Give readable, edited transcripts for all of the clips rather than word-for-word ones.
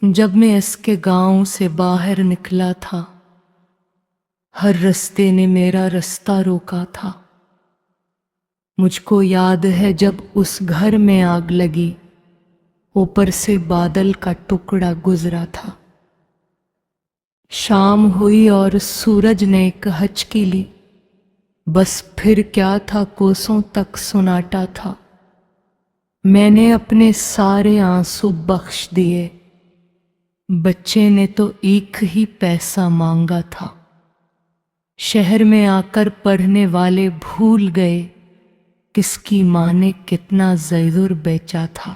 जब मैं इसके गांव से बाहर निकला था, हर रास्ते ने मेरा रास्ता रोका था। मुझको याद है जब उस घर में आग लगी, ऊपर से बादल का टुकड़ा गुजरा था। शाम हुई और सूरज ने एक हचकी ली, बस फिर क्या था, कोसों तक सुनाटा था। मैंने अपने सारे आंसू बख्श दिए, बच्चे ने तो एक ही पैसा मांगा था। शहर में आकर पढ़ने वाले भूल गए किसकी माँ ने कितना ज़रूर बेचा था।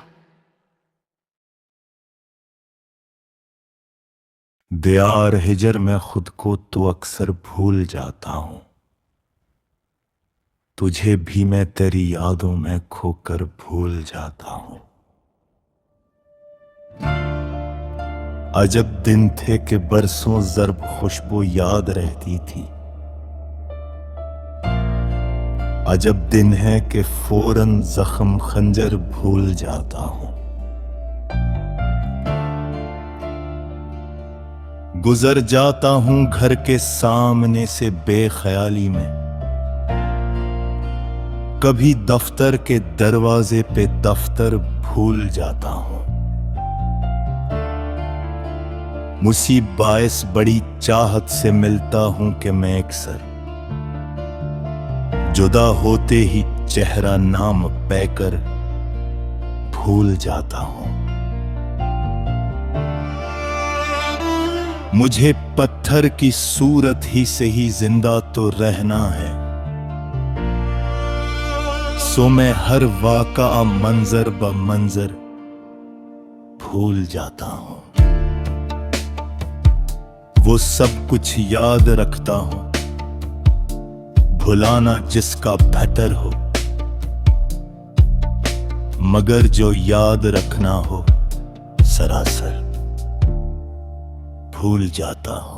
दियार हिजर में खुद को तो अक्सर भूल जाता हूं, तुझे भी मैं तेरी यादों में खोकर भूल जाता हूं। अजब दिन थे कि बरसों ज़र्ब खुशबू याद रहती थी। अजब दिन है कि फौरन जख्म खंजर भूल जाता हूं। गुजर जाता हूं घर के सामने से बेख्याली में, कभी दफ्तर के दरवाजे पे दफ्तर भूल जाता हूं। मुसीब बायस बड़ी चाहत से मिलता हूं कि मैं अक्सर जुदा होते ही चेहरा नाम पैकर भूल जाता हूं। मुझे पत्थर की सूरत ही से ही जिंदा तो रहना है, सो मैं हर वाक़ा मंजर ब मंजर भूल जाता हूं। वो सब कुछ याद रखता हूं, भुलाना जिसका बेहतर हो, मगर जो याद रखना हो सरासर भूल जाता हूं।